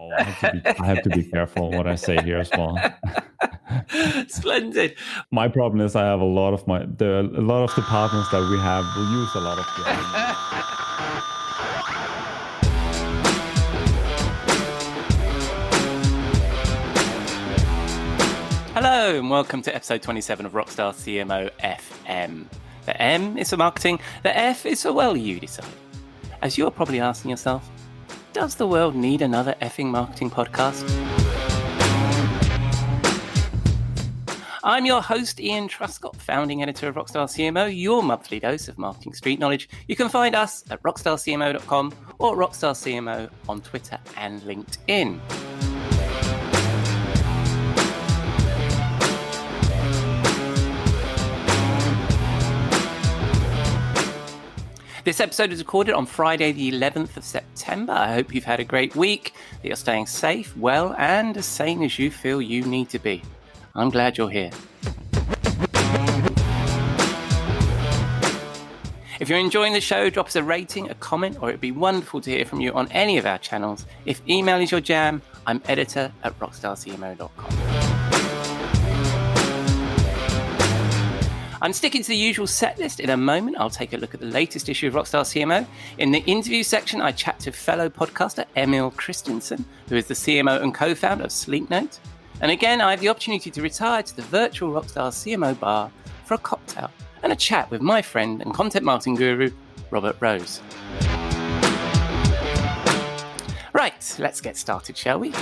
Oh, I have to be careful what I say here as well. Splendid. My problem is I have a lot of the partners that we have will use a lot of Hello and welcome to episode 27 of Rockstar CMO FM. The M is for marketing, the F is for, well, you decide. As you're probably asking yourself, does the world need another effing marketing podcast? I'm your host, Ian Truscott, founding editor of Rockstar CMO, your monthly dose of marketing street knowledge. You can find us at rockstarcmo.com or Rockstar CMO on Twitter and LinkedIn. This episode is recorded on Friday, the 11th of September. I hope you've had a great week, that you're staying safe, well, and as sane as you feel you need to be. I'm glad you're here. If you're enjoying the show, drop us a rating, a comment, or it'd be wonderful to hear from you on any of our channels. If email is your jam, I'm editor at rockstarcmo.com. I'm sticking to the usual set list. In a moment, I'll take a look at the latest issue of Rockstar CMO. In the interview section, I chat to fellow podcaster Emil Kristensen, who is the CMO and co-founder of Sleeknote. And again, I have the opportunity to retire to the virtual Rockstar CMO bar for a cocktail and a chat with my friend and content marketing guru, Robert Rose. Right, let's get started, shall we?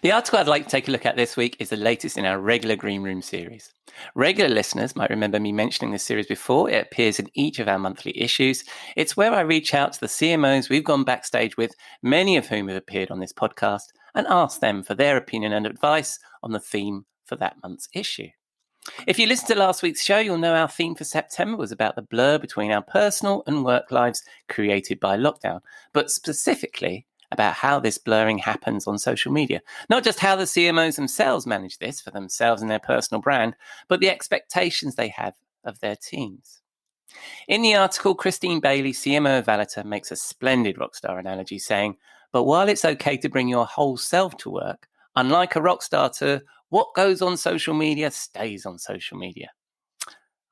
The article I'd like to take a look at this week is the latest in our regular Green Room series. Regular listeners might remember me mentioning this series before. It appears in each of our monthly issues. It's where I reach out to the CMOs we've gone backstage with, many of whom have appeared on this podcast, and ask them for their opinion and advice on the theme for that month's issue. If you listened to last week's show, you'll know our theme for September was about the blur between our personal and work lives created by lockdown, but specifically about how this blurring happens on social media. Not just how the CMOs themselves manage this for themselves and their personal brand, but the expectations they have of their teams. In the article, Christine Bailey, CMO of Valita, makes a splendid rockstar analogy saying, but while it's okay to bring your whole self to work, unlike a rockstar tour, what goes on social media stays on social media.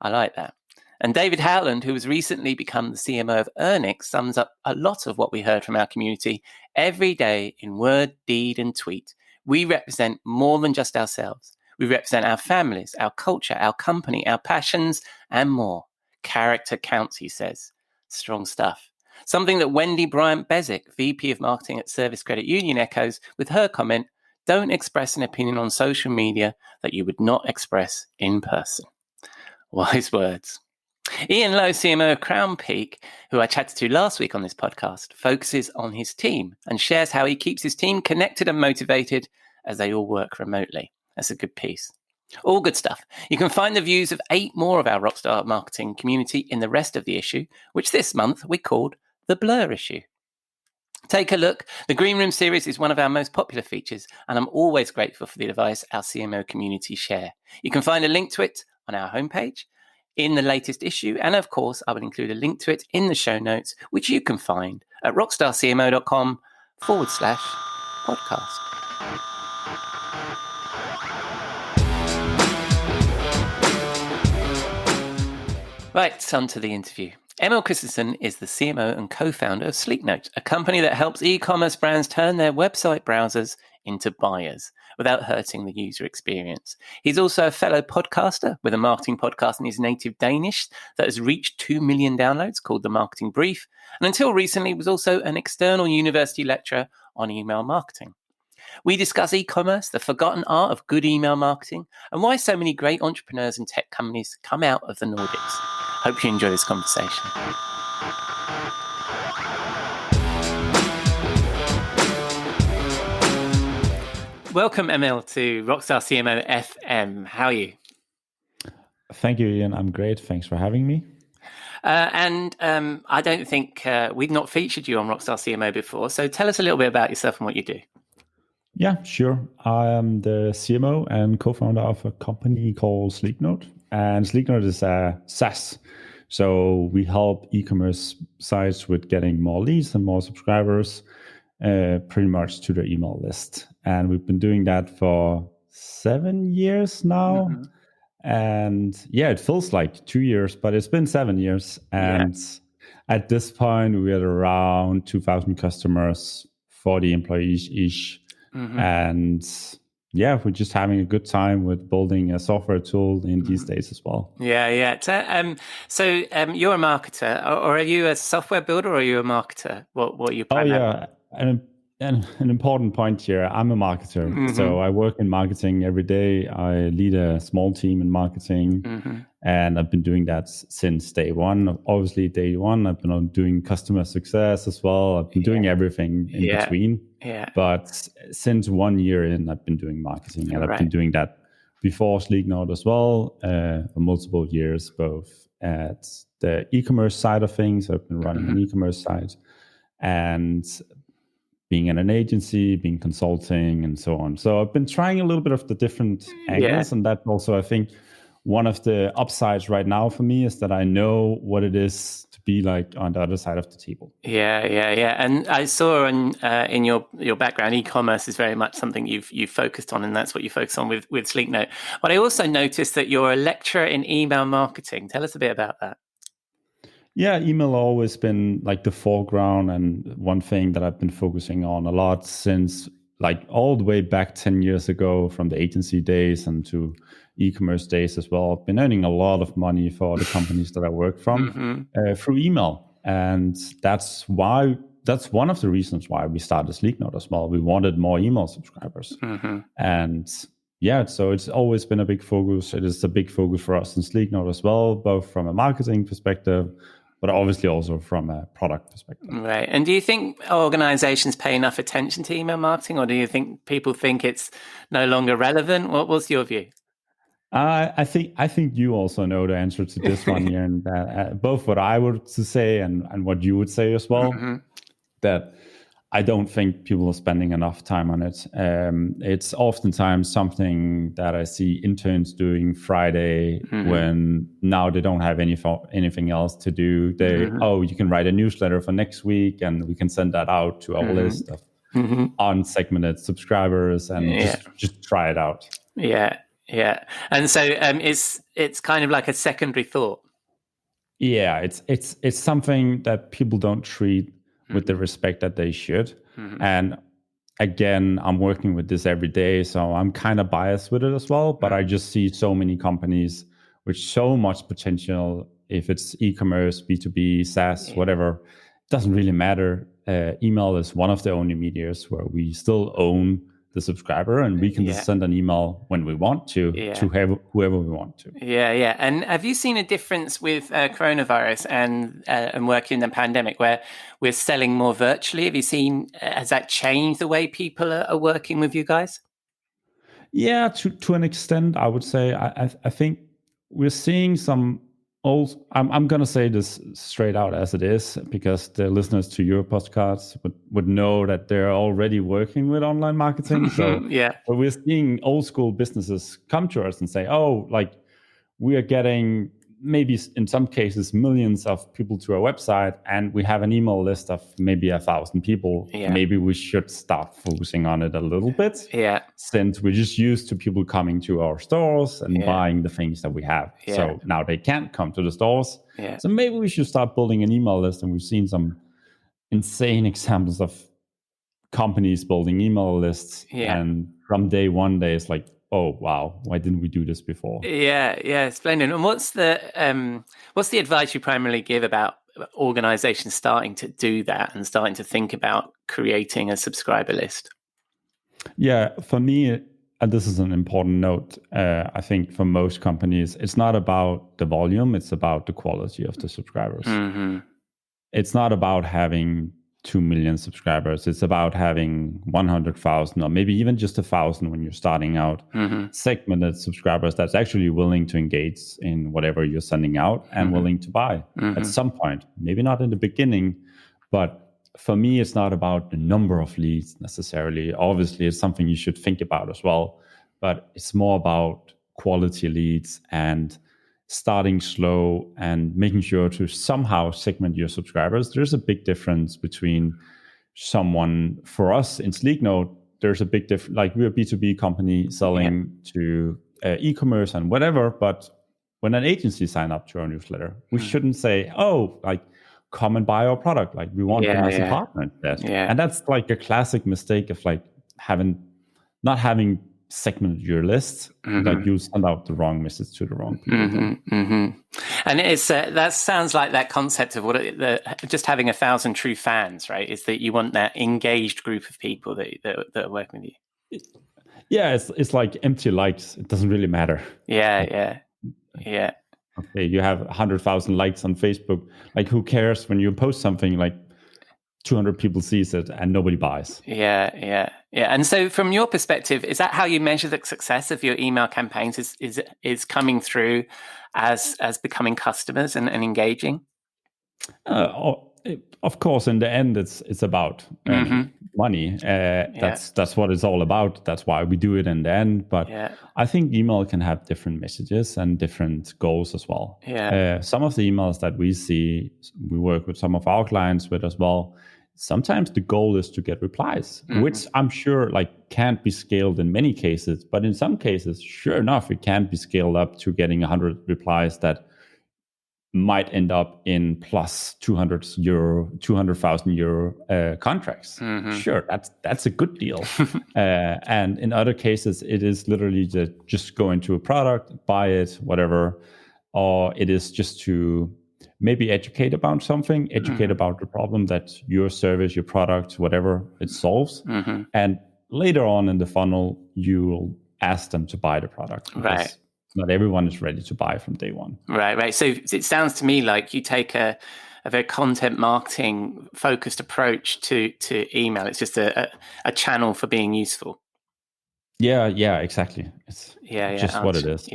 I like that. And David Howland, who has recently become the CMO of Ernix, sums up a lot of what we heard from our community. Every day in word, deed, and tweet, we represent more than just ourselves. We represent our families, our culture, our company, our passions, and more. Character counts, he says. Strong stuff. Something that Wendy Bryant-Bezic, VP of Marketing at Service Credit Union, echoes with her comment, don't express an opinion on social media that you would not express in person. Wise words. Ian Lowe, CMO of Crown Peak, who I chatted to last week on this podcast, focuses on his team and shares how he keeps his team connected and motivated as they all work remotely. That's a good piece. All good stuff. You can find the views of 8 more of our Rockstar marketing community in the rest of the issue, which this month we called the Blur issue. Take a look. The Green Room series is one of our most popular features, and I'm always grateful for the advice our CMO community share. You can find a link to it on our homepage, in the latest issue, and of course, I will include a link to it in the show notes, which you can find at rockstarcmo.com/podcast. Right, on to the interview. Emil Kristensen is the CMO and co-founder of Sleeknote, a company that helps e-commerce brands turn their website browsers into buyers without hurting the user experience. He's also a fellow podcaster with a marketing podcast in his native Danish that has reached 2 million downloads called The Marketing Brief, and until recently was also an external university lecturer on email marketing. We discuss e-commerce, the forgotten art of good email marketing, and why so many great entrepreneurs and tech companies come out of the Nordics. Hope you enjoy this conversation. Welcome, Emil, to Rockstar CMO FM. How are you? Thank you, Ian. I'm great. Thanks for having me. And I don't think we've not featured you on Rockstar CMO before. So tell us a little bit about yourself and what you do. Yeah, sure. I am the CMO and co-founder of a company called Sleeknote. And Sleeknote is a SaaS So we help e-commerce sites with getting more leads and more subscribers, pretty much to their email list. And we've been doing that for 7 years now. And yeah, it feels like 2 years, but it's been 7 years. And at this point, we're at around 2,000 customers, 40 employees each. And yeah, we're just having a good time with building a software tool in these days as well. Yeah. So you're a marketer, or are you a software builder, or are you a marketer? What are you primarily? Oh yeah, an important point here. I'm a marketer, so I work in marketing every day. I lead a small team in marketing, and I've been doing that since day one. Obviously, day one, I've been doing customer success as well. I've been doing everything in between. Yeah. But since 1 year in, I've been doing marketing, and I've been doing that before Sleeknote as well for multiple years, both at the e-commerce side of things. I've been running an e-commerce site, and being in an agency, being consulting, and so on. So I've been trying a little bit of the different angles, and that also, I think, one of the upsides right now for me is that I know what it is to be like on the other side of the table. Yeah. And I saw in your background, e-commerce is very much something you've focused on, and that's what you focus on with Sleeknote. But I also noticed that you're a lecturer in email marketing. Tell us a bit about that. Yeah, email always been like the foreground, and one thing that I've been focusing on a lot since like all the way back 10 years ago, from the agency days and to e-commerce days as well. I've been earning a lot of money for the companies that I work from through email. And that's one of the reasons why we started Sleeknote as well. We wanted more email subscribers. And yeah, so it's always been a big focus. It is a big focus for us in Sleeknote as well, both from a marketing perspective, but obviously also from a product perspective. Right. And do you think organizations pay enough attention to email marketing, or do you think people think it's no longer relevant? What's your view? I think you also know the answer to this one here, and both what I would say and what you would say as well. That I don't think people are spending enough time on it. It's oftentimes something that I see interns doing Friday when now they don't have anything else to do. You can write a newsletter for next week, and we can send that out to our list of unsegmented subscribers, and just try it out. Yeah. And so it's kind of like a secondary thought. Yeah, it's something that people don't treat with the respect that they should. And again, I'm working with this every day, so I'm kind of biased with it as well. But I just see so many companies with so much potential. If it's e-commerce, B2B, SaaS, whatever, it doesn't really matter. Email is one of the only medias where we still own the subscriber, and we can just send an email when we want to whoever we want to. Yeah. And have you seen a difference with coronavirus and working in the pandemic, where we're selling more virtually? Have you seen, has that changed the way people are working with you guys? Yeah, to an extent, I would say. I think we're seeing some old. I'm going to say this straight out as it is, because the listeners to your podcasts would know that they're already working with online marketing. So but we're seeing old school businesses come to us and say, "Oh, like we are getting maybe in some cases millions of people to our website, and we have an email list of maybe 1,000 people. Maybe we should start focusing on it a little bit, since we're just used to people coming to our stores and buying the things that we have. So now they can't come to the stores. So maybe we should start building an email list." And we've seen some insane examples of companies building email lists, and from day one, it's like, oh wow, why didn't we do this before? Yeah, splendid. And what's the advice you primarily give about organizations starting to do that and starting to think about creating a subscriber list? Yeah, for me, and this is an important note, I think for most companies, it's not about the volume, it's about the quality of the subscribers. It's not about having 2 million subscribers. It's about having 100,000, or maybe even just 1,000 when you're starting out, segmented subscribers that's actually willing to engage in whatever you're sending out and willing to buy at some point. Maybe not in the beginning, but for me, it's not about the number of leads necessarily. Obviously, it's something you should think about as well, but it's more about quality leads and starting slow and making sure to somehow segment your subscribers. There's a big difference between someone, for us in Sleeknote, there's a big difference. Like, we're a B2B company selling to e-commerce and whatever, but when an agency sign up to our newsletter, we shouldn't say, oh, like, come and buy our product. Like, we want them as a partner instead. And that's like a classic mistake of like not having segmented your list. Like, you send out the wrong message to the wrong people. And it's that sounds like that concept of just having 1,000 true fans, right? Is that you want that engaged group of people that are working with you. Yeah, it's like empty likes. It doesn't really matter. Yeah. Okay, you have 100,000 likes on Facebook. Like, who cares when you post something like 200 people sees it and nobody buys? Yeah. And so, from your perspective, is that how you measure the success of your email campaigns? Is coming through as becoming customers and engaging? Of course, in the end, it's about money. That's what it's all about. That's why we do it in the end. But I think email can have different messages and different goals as well. Some of the emails that we see, we work with some of our clients with as well. Sometimes the goal is to get replies, which I'm sure like can't be scaled in many cases. But in some cases, sure enough, it can be scaled up to getting 100 replies that might end up in plus 200,000 euro contracts. Sure, that's a good deal. And in other cases, it is literally just go into a product, buy it, whatever, or it is just to maybe educate about something, educate about the problem that your service, your product, whatever it solves. And later on in the funnel, you'll ask them to buy the product. Right. Not everyone is ready to buy from day one. Right. So it sounds to me like you take a very content marketing focused approach to email. It's just a channel for being useful. Yeah, exactly. It's just what it is.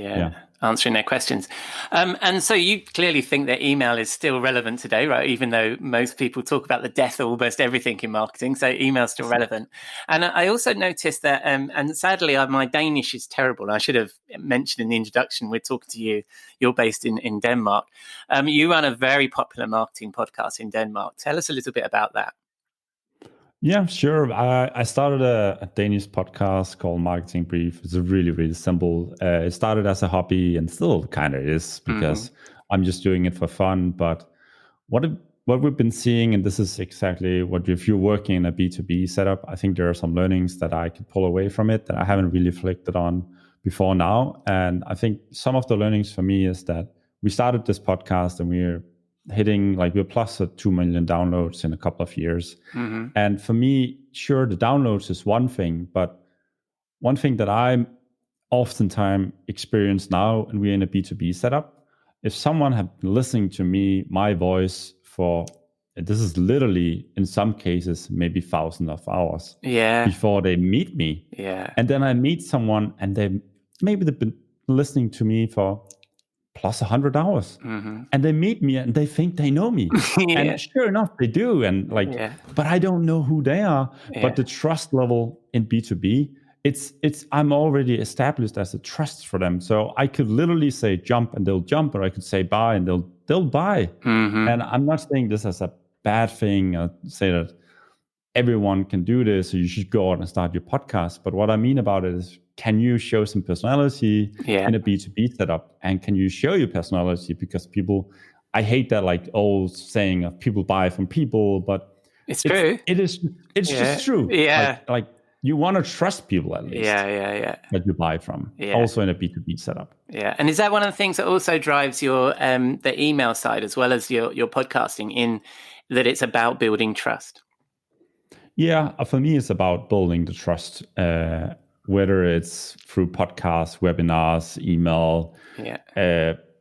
Answering their questions. And so you clearly think that email is still relevant today, right? Even though most people talk about the death of almost everything in marketing, so email is still relevant. And I also noticed that, and sadly, my Danish is terrible. I should have mentioned in the introduction, we're talking to you. You're based in Denmark. You run a very popular marketing podcast in Denmark. Tell us a little bit about that. Yeah, sure. I started a Danish podcast called Marketing Brief. It's really, really simple. It started as a hobby and still kind of is because I'm just doing it for fun. But what we've been seeing, and this is exactly what, if you're working in a B2B setup, I think there are some learnings that I could pull away from it that I haven't really reflected on before now. And I think some of the learnings for me is that we started this podcast and we're hitting, like, we're plus 2 million downloads in a couple of years. And for me, sure, the downloads is one thing, but one thing that I'm oftentimes experience now, and we're in a B2B setup, if someone have been listening to me, my voice for, this is literally in some cases, maybe thousands of hours before they meet me. And then I meet someone and they've been listening to me for plus 100 hours. And they meet me and they think they know me. And sure enough, they do. And but I don't know who they are. But the trust level in B2B, I'm already established as a trust for them. So I could literally say jump and they'll jump, or I could say buy and they'll buy. And I'm not saying this as a bad thing, or say that everyone can do this, so you should go out and start your podcast. But what I mean about it is, can you show some personality in a B2B setup? And can you show your personality? Because people, I hate that like old saying of people buy from people, but it's true. It's just true. Like you want to trust people at least. That you buy from. Also in a B2B setup. And is that one of the things that also drives your the email side as well as your podcasting, in that it's about building trust? Yeah, for me, it's about building the trust. Whether it's through podcasts, webinars, email,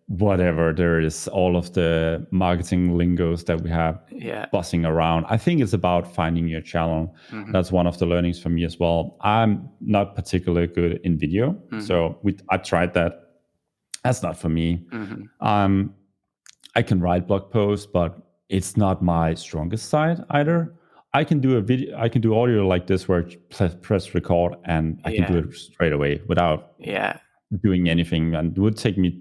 whatever, there is all of the marketing lingos that we have buzzing around. I think it's about finding your channel. That's one of the learnings for me as well. I'm not particularly good in video. So I tried that. That's not for me. I can write blog posts, but it's not my strongest side either. I can do a video, I can do audio like this where I press record and I can do it straight away without doing anything. And it would take me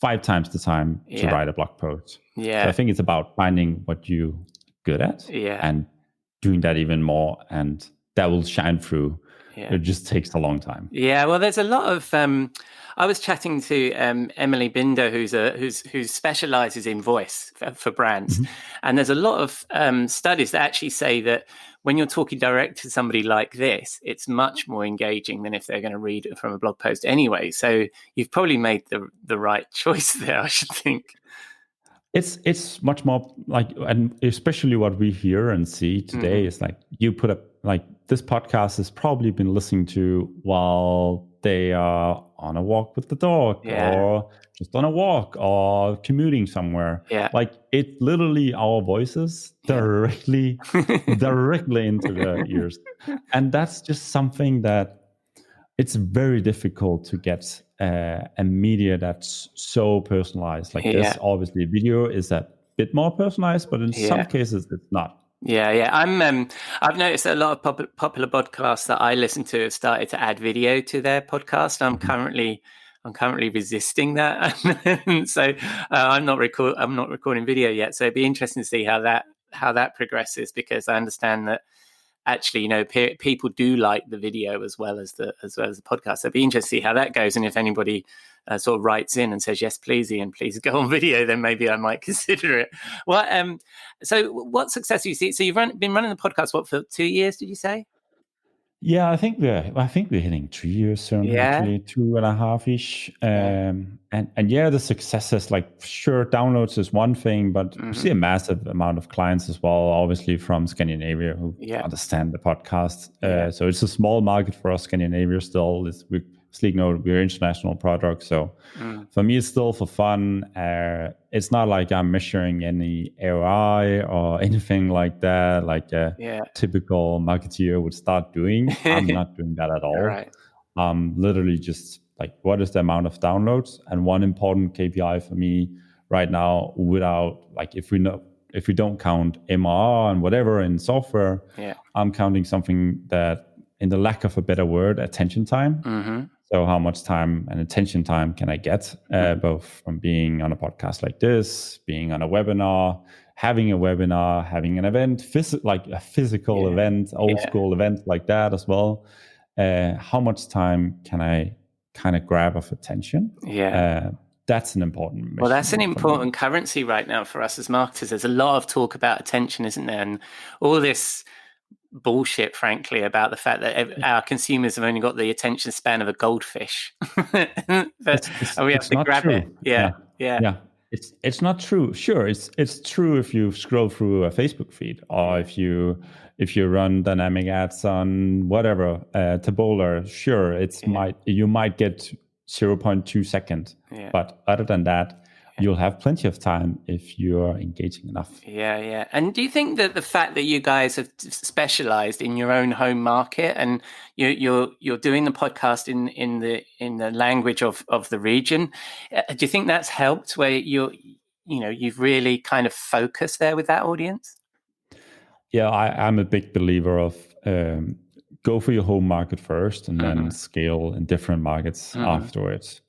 5 times the time to write a blog post. Yeah. So I think it's about finding what you're good at and doing that even more, and that will shine through. It just takes a long time. Yeah, well, there's a lot of. I was chatting to Emily Binder, who specializes in voice for brands, and there's a lot of studies that actually say that when you're talking direct to somebody like this, it's much more engaging than if they're going to read it from a blog post anyway. So you've probably made the right choice there, I should think. It's much more like, and especially what we hear and see today is like, you put up, like, this podcast has probably been listening to while they are on a walk with the dog, or just on a walk, or commuting somewhere. Like, it's literally our voices directly into their ears. And that's just something that it's very difficult to get a media that's so personalized like this. Obviously, video is a bit more personalized, but in some cases, it's not. I've noticed that a lot of popular podcasts that I listen to have started to add video to their podcast. I'm currently resisting that, so I'm not recording video yet. So it'd be interesting to see how that progresses, because I understand that actually, people do like the video as well as the podcast. So it'd be interesting to see how that goes, and if anybody sort of writes in and says, yes, please, Ian, please go on video, then maybe I might consider it. Well, so what success do you see? So you've been running the podcast, for 2 years, did you say? Yeah, I think we're hitting 3 years soon, actually 2.5-ish. And the successes, like, sure, downloads is one thing, but we see a massive amount of clients as well, obviously from Scandinavia, who understand the podcast. So it's a small market for us, Scandinavia still. Sleeknote, we're an international product. So for me, it's still for fun. It's not like I'm measuring any ROI or anything like that, like a typical marketeer would start doing. I'm not doing that at all. Right. Literally just like, what is the amount of downloads? And one important KPI for me right now, without, like, if we don't count MRR and whatever in software, I'm counting something that, in the lack of a better word, attention time. So how much time and attention time can I get, both from being on a podcast like this, being on a webinar, having an event, like a physical event, old school event like that as well. How much time can I kind of grab of attention? That's an important mission. Well, that's an important currency right now for us as marketers. There's a lot of talk about attention, isn't there? And all this bullshit, frankly, about the fact that our consumers have only got the attention span of a goldfish. And we have to grab it. Yeah. It's not true. Sure, it's true if you scroll through a Facebook feed, or if you run dynamic ads on whatever, Taboola. Sure, you might get 0.2 seconds. But other than that, you'll have plenty of time if you're engaging enough. Yeah. And do you think that the fact that you guys have specialized in your own home market, and you're doing the podcast in the language of the region, do you think that's helped, where you've really kind of focused there with that audience? Yeah, I'm a big believer of go for your home market first, and then scale in different markets afterwards.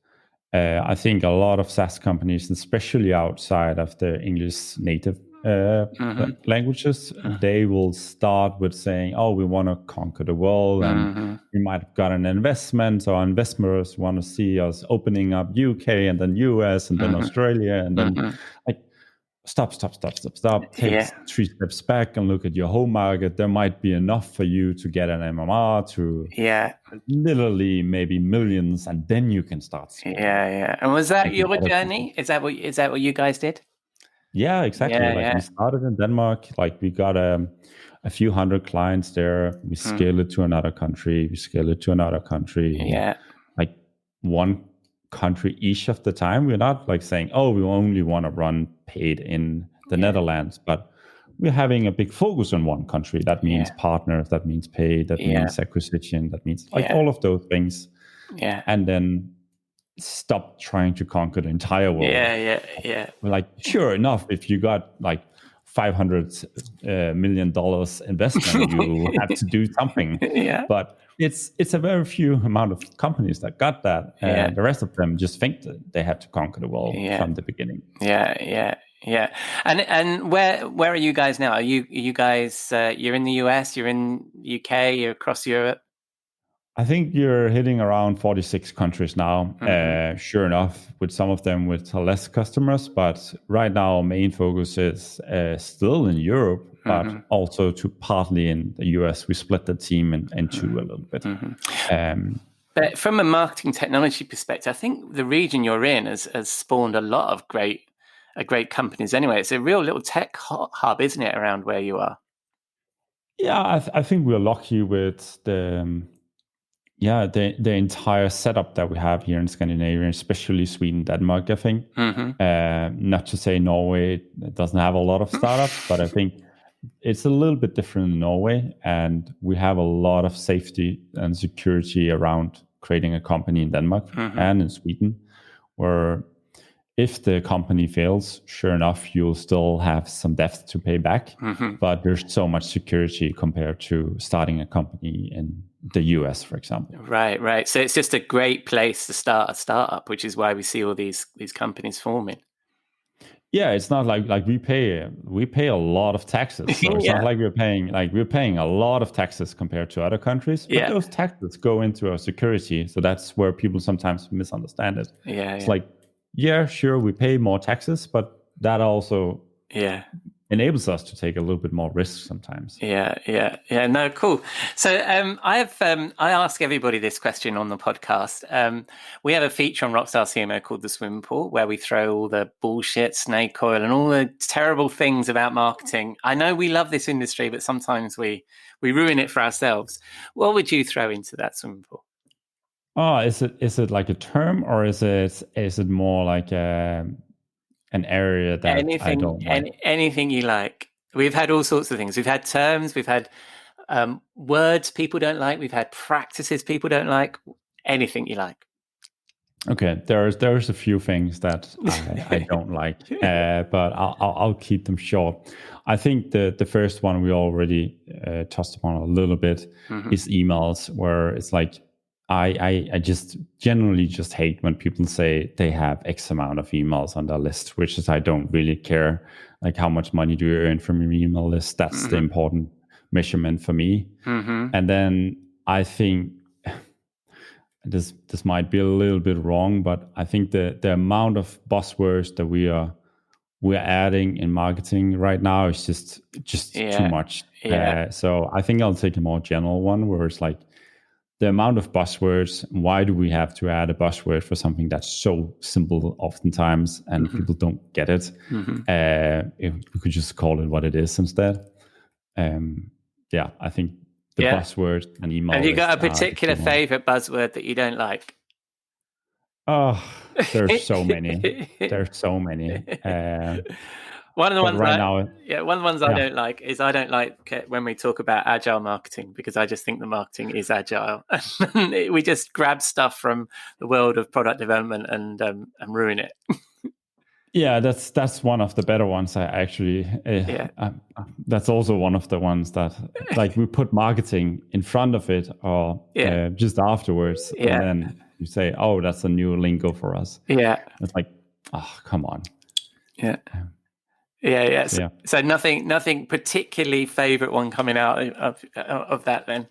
I think a lot of SaaS companies, especially outside of the English native languages, they will start with saying, oh, we want to conquer the world, and we might have got an investment, or investors want to see us opening up UK and then US and then Australia, and then like, stop. Take 3 steps back and look at your home market. There might be enough for you to get an MMR to literally maybe millions, and then you can start scaling. And was that your journey? Is that what you guys did? Yeah, exactly. We started in Denmark. Like, we got a few hundred clients there. We scaled it to another country. Like, one country each of the time. We're not like saying, oh, we only want to run paid in the Netherlands, but we're having a big focus on one country. That means partners, that means paid, that means acquisition, that means all of those things. And then stop trying to conquer the entire world. Yeah. Like, sure enough, if you got like $500 million investment, you have to do something. Yeah. But it's a very few amount of companies that got that. Yeah. The rest of them just think that they have to conquer the world from the beginning. Yeah. And where are you guys now? Are you guys you're in the US, you're in UK, you're across Europe? I think you're hitting around 46 countries now. Sure enough, with some of them with less customers, but right now our main focus is still in Europe, but also to partly in the US. We split the team into a little bit. But from a marketing technology perspective, I think the region you're in has spawned a lot of great companies. Anyway, it's a real little tech hub, isn't it, around where you are? Yeah, I think we're lucky with the entire setup that we have here in Scandinavia, especially Sweden, Denmark, I think. Not to say Norway doesn't have a lot of startups, but I think it's a little bit different in Norway. And we have a lot of safety and security around creating a company in Denmark and in Sweden, where if the company fails, sure enough, you'll still have some debt to pay back. But there's so much security compared to starting a company in the US, for example. Right. So it's just a great place to start a startup, which is why we see all these companies forming. Yeah, it's not like we pay a lot of taxes. So it's not like we're paying a lot of taxes compared to other countries. But those taxes go into our security. So that's where people sometimes misunderstand it. It's like, yeah, sure, we pay more taxes, but that also enables us to take a little bit more risk sometimes. Yeah. No, cool. So I ask everybody this question on the podcast. We have a feature on Rockstar CMO called the Swimming Pool, where we throw all the bullshit, snake oil, and all the terrible things about marketing. I know we love this industry, but sometimes we ruin it for ourselves. What would you throw into that swimming pool? Oh, is it like a term, or is it more like an area that I don't like? Anything you like. We've had all sorts of things. We've had terms. We've had words people don't like. We've had practices people don't like. Anything you like. Okay, there's a few things that I don't like, but I'll keep them short. I think the first one we already touched upon a little bit is emails, where it's like I just generally just hate when people say they have X amount of emails on their list, which is I don't really care. Like, how much money do you earn from your email list? That's the important measurement for me. And then I think this might be a little bit wrong, but I think the amount of buzzwords that we're adding in marketing right now is just too much. So I think I'll take a more general one, where it's like, the amount of buzzwords, why do we have to add a buzzword for something that's so simple oftentimes and people don't get it? If we could just call it what it is instead. I think the buzzword and email. Have you got a particular favorite buzzword that you don't like? Oh, there's so many. There's so many. One of the ones I don't like is I don't like when we talk about agile marketing, because I just think the marketing is agile. We just grab stuff from the world of product development and ruin it. Yeah, that's one of the better ones. I actually, that's also one of the ones that, like, we put marketing in front of it or just afterwards, and then you say, "Oh, that's a new lingo for us." Yeah, it's like, oh, come on. Yeah. So nothing particularly favorite one coming out of that then.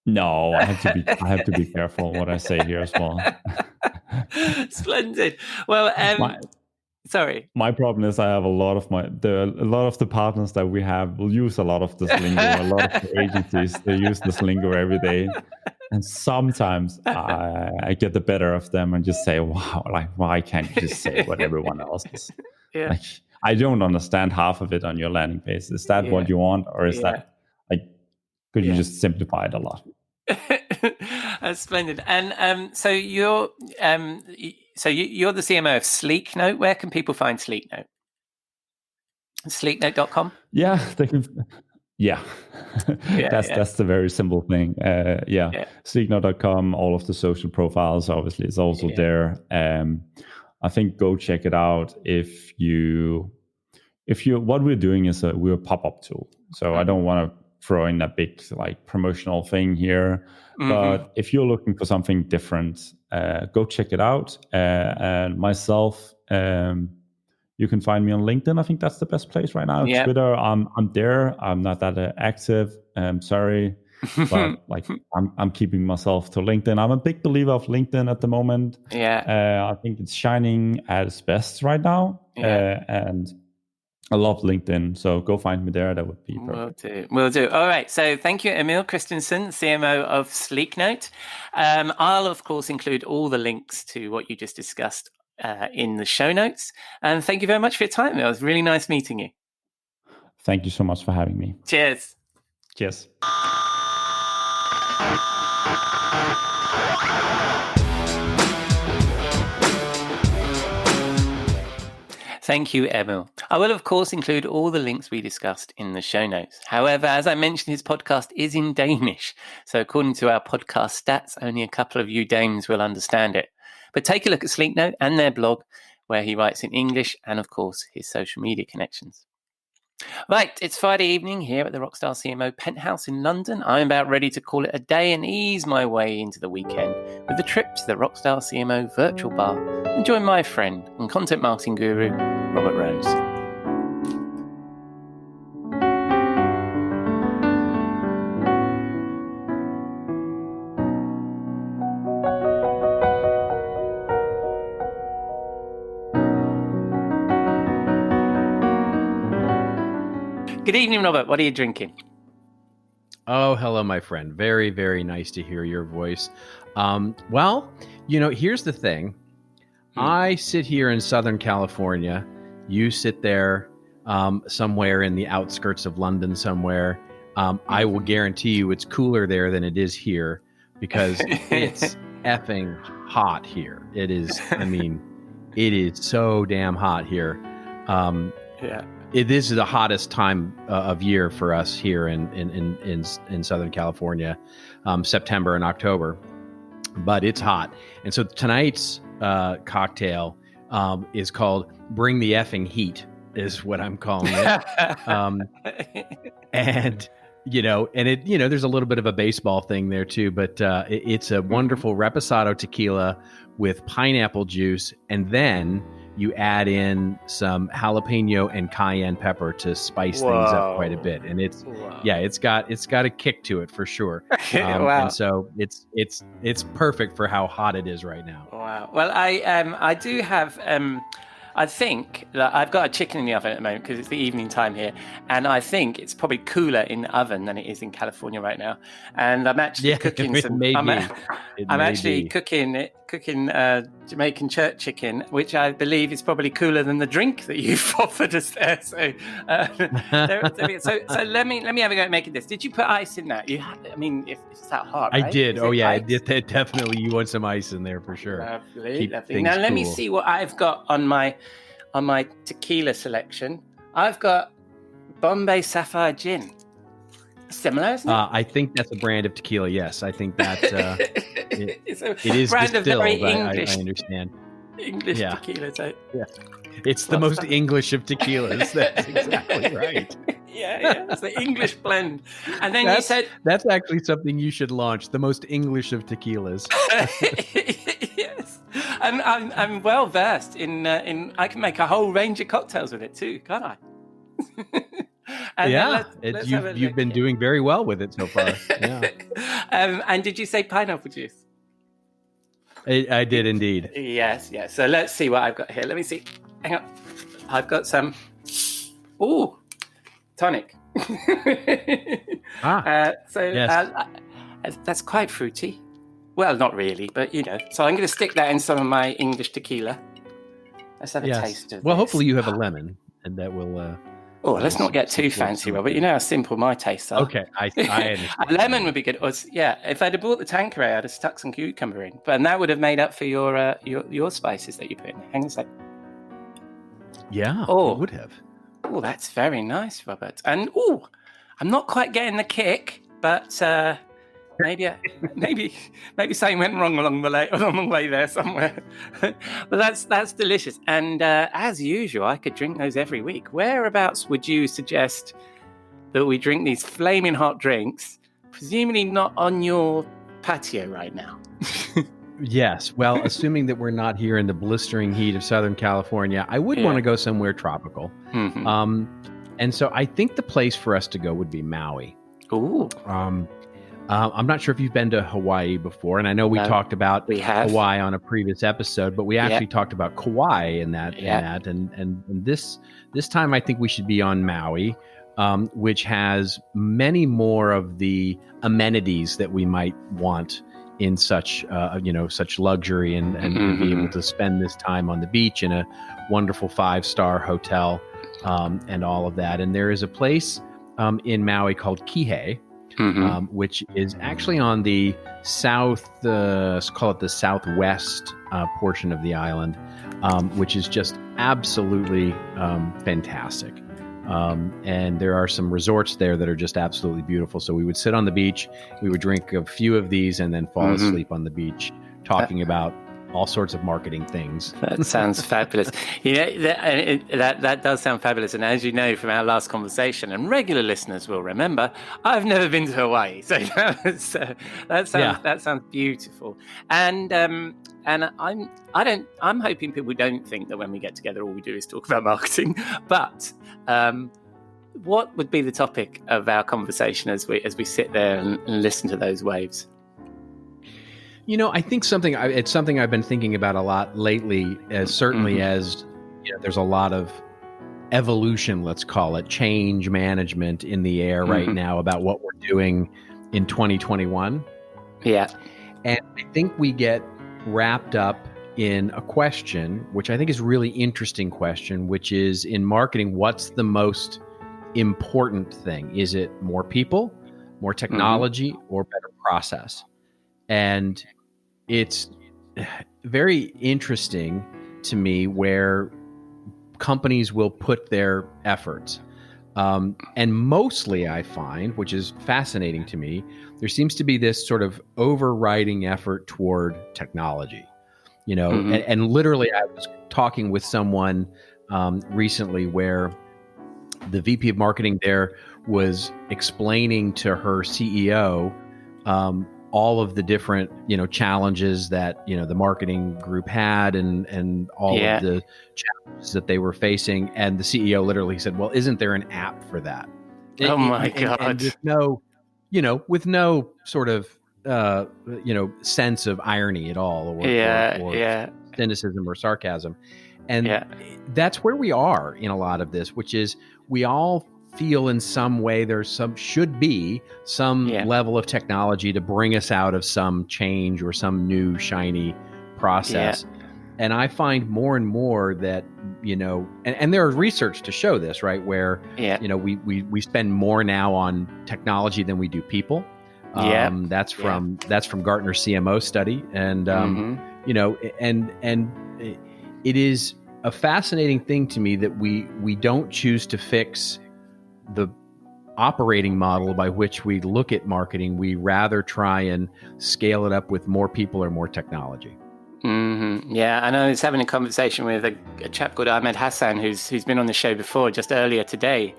No, I have to be careful what I say here as well. Splendid. Well, sorry. My problem is I have a lot of the partners that we have will use a lot of this lingo. A lot of the agencies, they use this lingo every day, and sometimes I get the better of them and just say, "Wow, like, why can't you just say what everyone else is?" Like, I don't understand half of it on your landing page. Is that what you want, or is that, like, could you just simplify it a lot? That's splendid. And so you're the CMO of Sleeknote. Where can people find Sleeknote? Sleeknote.com? Yeah, they can. That's the very simple thing. Sleeknote.com, all of the social profiles, obviously, is also there. I think go check it out if you what we're doing is we're a pop-up tool. So I don't want to throw in a big like promotional thing here. But if you're looking for something different, go check it out. And myself, you can find me on LinkedIn. I think that's the best place right now. Yeah. Twitter, I'm there. I'm not that active. Sorry, but like I'm keeping myself to LinkedIn. I'm a big believer of LinkedIn at the moment. Yeah. I think it's shining at its best right now. And I love LinkedIn, so go find me there. That would be perfect. Will do. All right. So thank you, Emil Kristensen, CMO of Sleeknote. I'll, of course, include all the links to what you just discussed in the show notes. And thank you very much for your time. It was really nice meeting you. Thank you so much for having me. Cheers. Cheers. Thank you, Emil. I will, of course, include all the links we discussed in the show notes. However, as I mentioned, his podcast is in Danish. So according to our podcast stats, only a couple of you Danes will understand it. But take a look at Sleeknote and their blog, where he writes in English, and, of course, his social media connections. Right, it's Friday evening here at the Rockstar CMO penthouse in London. I'm about ready to call it a day and ease my way into the weekend with a trip to the Rockstar CMO virtual bar and join my friend and content marketing guru, Robert Rose. Good evening, Robert. What are you drinking? Oh, hello, my friend. Very, very nice to hear your voice. Well, here's the thing. I sit here in Southern California. You sit there somewhere in the outskirts of London somewhere. I will guarantee you it's cooler there than it is here because it's effing hot here. It is, it is so damn hot here. This is the hottest time of year for us here in Southern California, September and October, but it's hot. And so tonight's cocktail is called Bring the Effing Heat, is what I'm calling it. And there's a little bit of a baseball thing there too, but it's a wonderful reposado tequila with pineapple juice, and then you add in some jalapeno and cayenne pepper to spice things up quite a bit, and it's got a kick to it for sure. And so it's perfect for how hot it is right now. Wow. Well, I do have. I think that I've got a chicken in the oven at the moment because it's the evening time here, and I think it's probably cooler in the oven than it is in California right now. And I'm actually cooking some. I'm actually cooking Jamaican church chicken, which I believe is probably cooler than the drink that you've offered us there. So, so let me have a go at making this. Did you put ice in that? If it's that hot, right? I did. I did. Definitely, you want some ice in there for sure. Lovely. Now let me see what I've got on my tequila selection. I've got Bombay Sapphire Gin. Similar, isn't it? I think that's a brand of tequila. Yes, I think that it is brand distilled. Of very English, I understand. English tequila type. Yeah, it's the most English of tequilas. That's exactly right. Yeah, it's the English blend. And then you said that's actually something you should launch. The most English of tequilas. Yes, and I'm well versed in. I can make a whole range of cocktails with it too, can't I? And you've been doing very well with it so far. Yeah. And did you say pineapple juice? I did indeed. Yes. So let's see what I've got here. Let me see. Hang on. I've got some. Ooh, tonic. That's quite fruity. Well, not really, but So I'm going to stick that in some of my English tequila. Let's have a taste of. Well, hopefully you have a lemon, and that will. Let's not get too fancy, Robert. You know how simple my tastes are. Okay, I understand. A lemon would be good. If I'd have bought the Tanqueray, I'd have stuck some cucumber in, and that would have made up for your spices that you put in there. Hang on a sec. Yeah, it would have. Oh, that's very nice, Robert. And I'm not quite getting the kick, but maybe something went wrong along the way there somewhere. But that's delicious. And as usual, I could drink those every week. Whereabouts would you suggest that we drink these flaming hot drinks? Presumably not on your patio right now. Yes. Well, assuming that we're not here in the blistering heat of Southern California, I would want to go somewhere tropical. Mm-hmm. And so I think the place for us to go would be Maui. Ooh. I'm not sure if you've been to Hawaii before, and I know we talked about Hawaii on a previous episode, but we actually talked about Kauai in that. And this time I think we should be on Maui, which has many more of the amenities that we might want in such luxury and be able to spend this time on the beach in a wonderful 5-star hotel and all of that. And there is a place in Maui called Kihei, which is actually on the call it the southwest portion of the island, which is just absolutely fantastic. And there are some resorts there that are just absolutely beautiful. So we would sit on the beach, we would drink a few of these, and then fall asleep on the beach, talking about all sorts of marketing things. That sounds fabulous. That does sound fabulous. And as you know from our last conversation, and regular listeners will remember, I've never been to Hawaii, so that sounds beautiful. And I'm hoping people don't think that when we get together all we do is talk about marketing. But what would be the topic of our conversation as we sit there and listen to those waves? I think it's something I've been thinking about a lot lately, as certainly as there's a lot of evolution, let's call it, change management in the air right now about what we're doing in 2021. Yeah. And I think we get wrapped up in a question, which I think is a really interesting question, which is, in marketing, what's the most important thing? Is it more people, more technology, or better process? And it's very interesting to me where companies will put their efforts. And mostly I find, which is fascinating to me, there seems to be this sort of overriding effort toward technology. And literally I was talking with someone recently where the VP of marketing there was explaining to her CEO all of the different, challenges that, the marketing group had and all of the challenges that they were facing. And the CEO literally said, well, isn't there an app for that? Oh my God. And with no sort of, sense of irony at all or cynicism or sarcasm. And that's where we are in a lot of this, which is we all feel in some way should be some level of technology to bring us out of some change or some new shiny process. And I find more and more that, and there is research to show this, right? Where, we spend more now on technology than we do people. That's from Gartner CMO study. And, and it is a fascinating thing to me that we don't choose to fix the operating model by which we look at marketing. We rather try and scale it up with more people or more technology. Yeah, I know I was having a conversation with a chap called Ahmed Hassan, who's been on the show before, just earlier today.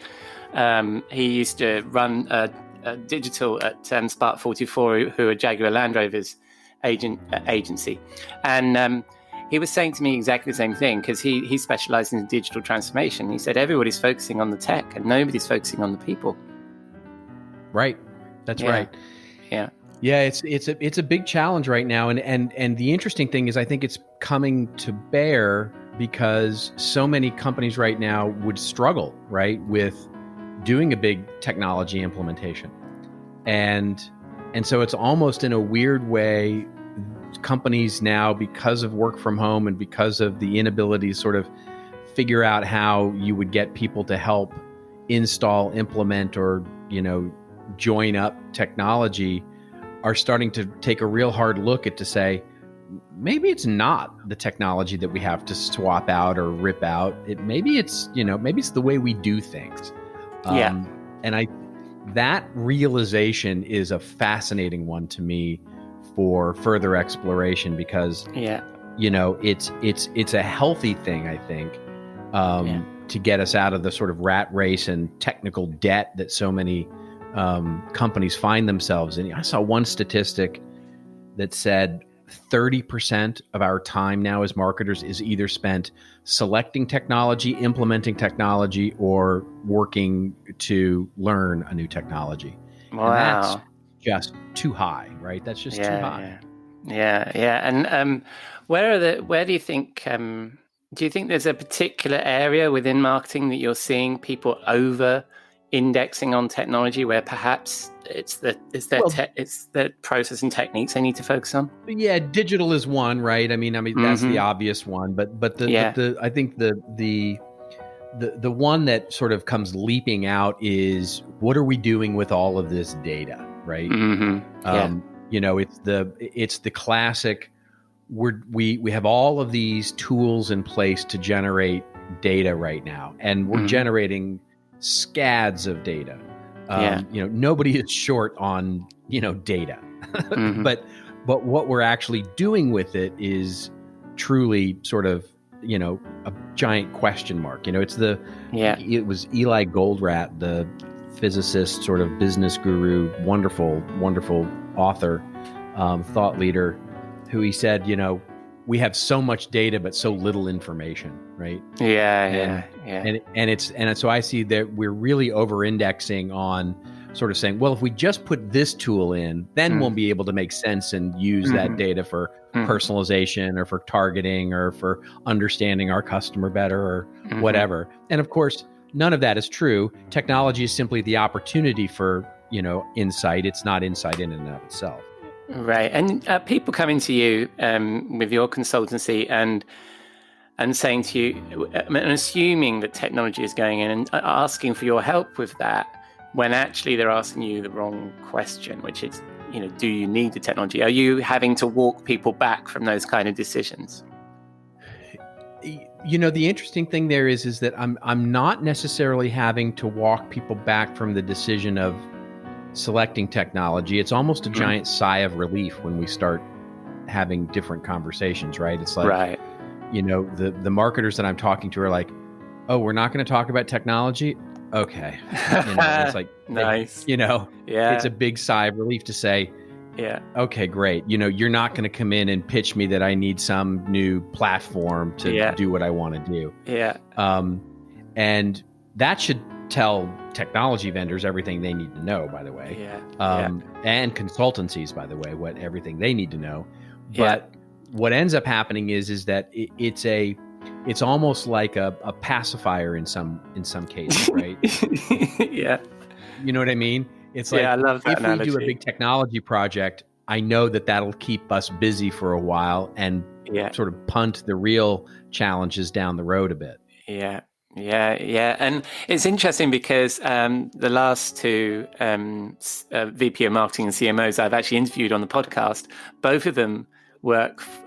He used to run a digital at Spark 44, who are Jaguar Land Rover's agency. And he was saying to me exactly the same thing, because he specializes in digital transformation. He said everybody's focusing on the tech and nobody's focusing on the people. Right. That's right. Yeah. Yeah, it's a big challenge right now. And the interesting thing is I think it's coming to bear because so many companies right now would struggle, right, with doing a big technology implementation. And so it's almost in a weird way, companies now, because of work from home and because of the inability to sort of figure out how you would get people to help install, implement, or, join up technology, are starting to take a real hard look at to say, maybe it's not the technology that we have to swap out or rip out. Maybe it's the way we do things. And that realization is a fascinating one to me for further exploration, because it's a healthy thing, I think, to get us out of the sort of rat race and technical debt that so many companies find themselves in. I saw one statistic that said 30% of our time now as marketers is either spent selecting technology, implementing technology, or working to learn a new technology. Wow. And that's just too high, right? That's just too high. Yeah. And where do you think, do you think there's a particular area within marketing that you're seeing people over indexing on technology, where perhaps it's the process and techniques they need to focus on? Yeah, digital is one, right? I mean that's the obvious one, but I think the one that sort of comes leaping out is, what are we doing with all of this data, right? It's the classic. We have all of these tools in place to generate data right now, and we're generating scads of data. Nobody is short on data, but what we're actually doing with it is truly sort of a giant question mark. It was Eli Goldratt, the physicist, sort of business guru, wonderful author, thought leader, who he said, we have so much data but so little information, right? And so I see that we're really over-indexing on sort of saying, well, if we just put this tool in, then we'll be able to make sense and use that data for personalization or for targeting or for understanding our customer better or whatever. And of course, none of that is true. Technology is simply the opportunity for, insight. It's not insight in and of itself. Right. And people coming to you with your consultancy and saying to you, and assuming that technology is going in and asking for your help with that, when actually they're asking you the wrong question, which is, do you need the technology? Are you having to walk people back from those kind of decisions? The interesting thing there is that I'm not necessarily having to walk people back from the decision of selecting technology. It's almost a giant sigh of relief when we start having different conversations, right? It's like, the marketers that I'm talking to are like, oh, we're not going to talk about technology? Okay. It's like, nice. It's a big sigh of relief to say, okay, great. You're not going to come in and pitch me that I need some new platform to do what I want to do. Yeah. And that should tell technology vendors everything they need to know, by the way. And consultancies, by the way, everything they need to know. But what ends up happening is that it's almost like a pacifier in some cases, right? Yeah. You know what I mean? It's like, I love that analogy. We do a big technology project, I know that that'll keep us busy for a while and sort of punt the real challenges down the road a bit. Yeah. And it's interesting because the last two VP of marketing and CMOs I've actually interviewed on the podcast, both of them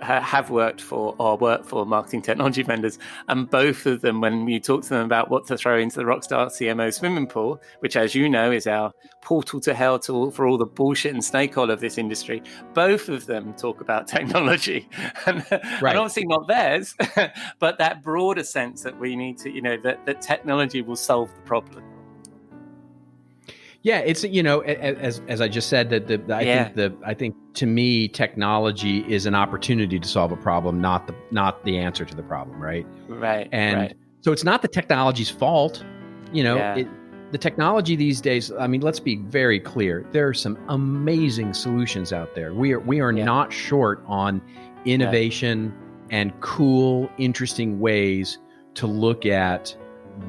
have worked for or work for marketing technology vendors, and both of them, when you talk to them about what to throw into the Rockstar CMO swimming pool, which, as you know, is our portal to hell for all the bullshit and snake oil of this industry, both of them talk about technology, and obviously not theirs, but that broader sense that we need to, that technology will solve the problem. Yeah, it's as I just said I think to me technology is an opportunity to solve a problem, not the answer to the problem, right? Right. And so it's not the technology's fault, the technology these days. I mean, let's be very clear. There are some amazing solutions out there. We are not short on innovation and cool, interesting ways to look at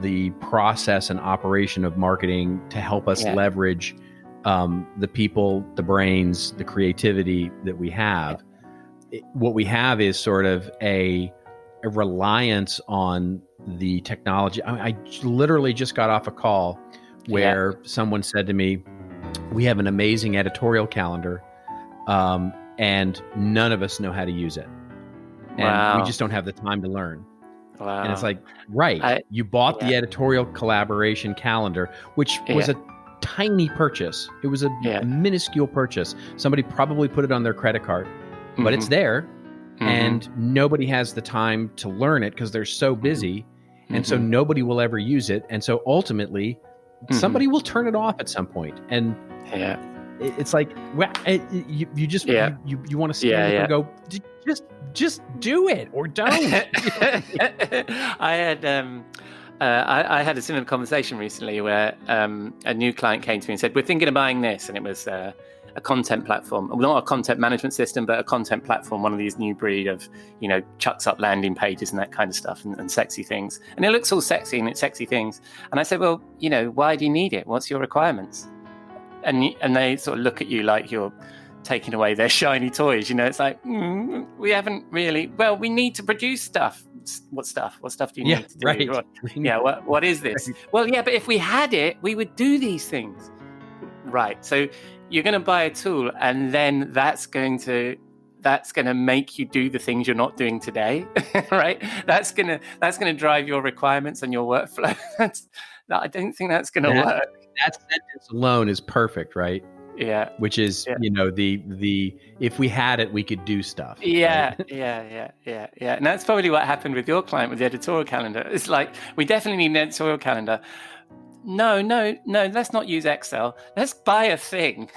the process and operation of marketing to help us leverage the people, the brains, the creativity that we have. What we have is sort of a reliance on the technology. I literally just got off a call where someone said to me, we have an amazing editorial calendar, and none of us know how to use it. And we just don't have the time to learn. And it's like, you bought the editorial collaboration calendar, which was a tiny purchase. It was a minuscule purchase. Somebody probably put it on their credit card, but it's there, and nobody has the time to learn it because they're so busy, and so nobody will ever use it. And so ultimately, somebody will turn it off at some point. And it's like, well, you want to stand up and go, just do it or don't. I had a similar conversation recently where a new client came to me and said, we're thinking of buying this. And it was a content platform, not a content management system, but a content platform, one of these new breed of, chucks up landing pages and that kind of stuff and sexy things. And it looks all sexy and it's sexy things. And I said, well, why do you need it? What's your requirements? And they sort of look at you like you're taking away their shiny toys. It's like, we haven't really, well, we need to produce stuff. What stuff? What stuff do you need to do? Right. What is this? Right. Well, but if we had it, we would do these things. Right. So you're going to buy a tool, and then that's going to make you do the things you're not doing today. Right. That's going to drive your requirements and your workflow. I don't think that's going to work. That sentence alone is perfect, right? Yeah. Which is, the if we had it, we could do stuff. Yeah, right? yeah. And that's probably what happened with your client with the editorial calendar. It's like, we definitely need an editorial calendar. No, let's not use Excel. Let's buy a thing.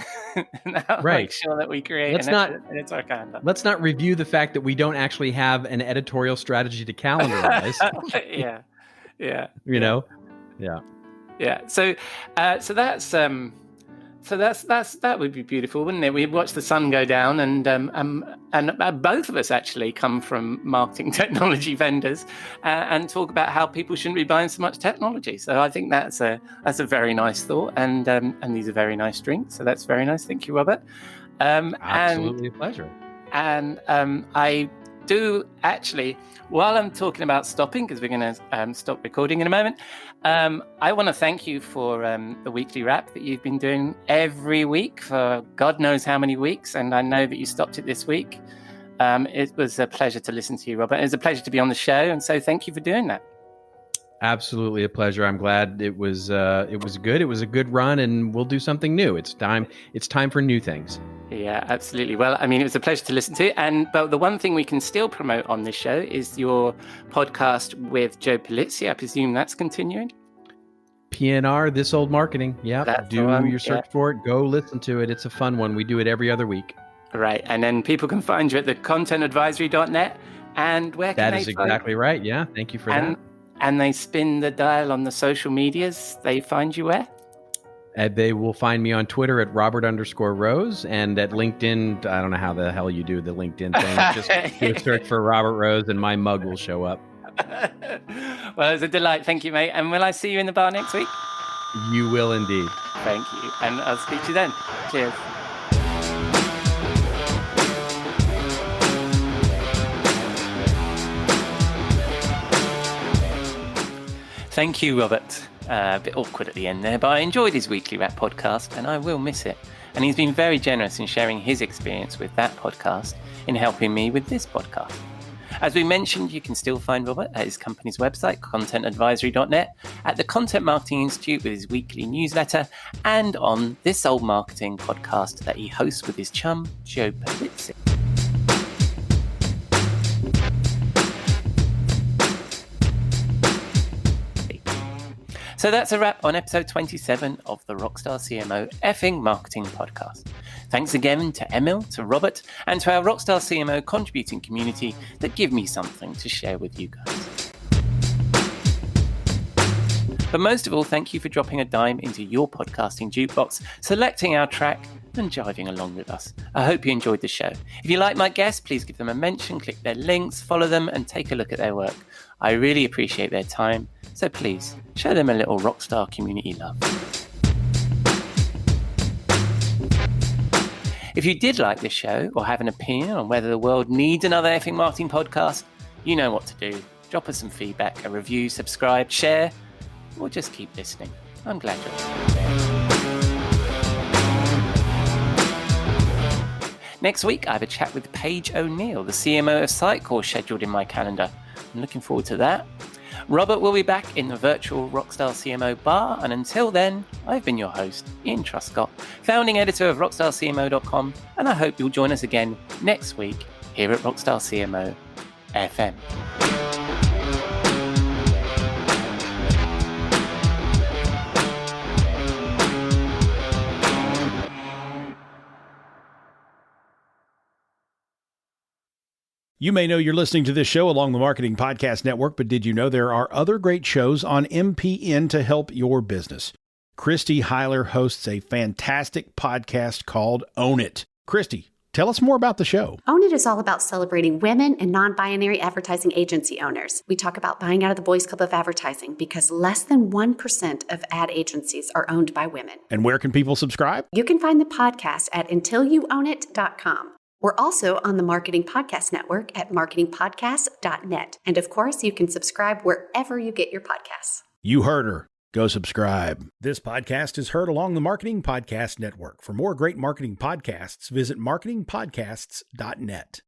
Make sure that we create an editorial calendar. Let's not review the fact that we don't actually have an editorial strategy to calendarize. Yeah. Yeah. So that would be beautiful, wouldn't it? We'd watch the sun go down, and both of us actually come from marketing technology vendors, and talk about how people shouldn't be buying so much technology. So I think that's a very nice thought, and these are very nice drinks. So that's very nice. Thank you, Robert. Absolutely a pleasure. And I do actually, while I'm talking about stopping, because we're going to stop recording in a moment, I want to thank you for the weekly wrap that you've been doing every week for God knows how many weeks, and I know that you stopped it this week. It was a pleasure to listen to you, Robert. It was a pleasure to be on the show, and so thank you for doing that. Absolutely a pleasure. I'm glad it was good. It was a good run, and we'll do something new. It's time for new things. Yeah, absolutely. Well, I mean, it was a pleasure to listen to. But the one thing we can still promote on this show is your podcast with Joe Pulizzi. I presume that's continuing. PNR, This Old Marketing. Yeah, do your search for it. Go listen to it. It's a fun one. We do it every other week. Right. And then people can find you at thecontentadvisory.net. And where can they find you? That is exactly right. Yeah, thank you for that. And they spin the dial on the social medias. They find you where? They will find me on Twitter at Robert_Rose, and at LinkedIn. I don't know how the hell you do the LinkedIn thing. Just do a search for Robert Rose, and my mug will show up. Well, it's a delight. Thank you, mate. And will I see you in the bar next week? You will indeed. Thank you. And I'll speak to you then. Cheers. Thank you, Robert. A bit awkward at the end there, but I enjoyed his weekly rap podcast, and I will miss it. And he's been very generous in sharing his experience with that podcast in helping me with this podcast. As we mentioned, you can still find Robert at his company's website, contentadvisory.net, at the Content Marketing Institute with his weekly newsletter, and on This Old Marketing podcast that he hosts with his chum, Joe Pulizzi. So that's a wrap on episode 27 of the Rockstar CMO effing marketing podcast. Thanks again to Emil, to Robert, and to our Rockstar CMO contributing community that give me something to share with you guys. But most of all, thank you for dropping a dime into your podcasting jukebox, selecting our track, and jiving along with us. I hope you enjoyed the show. If you like my guests, please give them a mention, click their links, follow them, and take a look at their work. I really appreciate their time, so please show them a little Rockstar community love. If you did like this show or have an opinion on whether the world needs another effing marketing podcast, you know what to do. Drop us some feedback, a review, subscribe, share, or just keep listening. I'm glad you're listening. Next week, I have a chat with Paige O'Neill, the CMO of Sitecore, scheduled in my calendar. I'm looking forward to that. Robert will be back in the virtual Rockstar CMO bar, and until then, I've been your host, Ian Truscott, founding editor of RockstarCMO.com, and I hope you'll join us again next week here at Rockstar CMO FM. You may know you're listening to this show along the Marketing Podcast Network, but did you know there are other great shows on MPN to help your business? Christy Heiler hosts a fantastic podcast called Own It. Christy, tell us more about the show. Own It is all about celebrating women and non-binary advertising agency owners. We talk about buying out of the boys' club of advertising because less than 1% of ad agencies are owned by women. And where can people subscribe? You can find the podcast at untilyouownit.com. We're also on the Marketing Podcast Network at marketingpodcast.net. And of course, you can subscribe wherever you get your podcasts. You heard her. Go subscribe. This podcast is heard along the Marketing Podcast Network. For more great marketing podcasts, visit marketingpodcasts.net.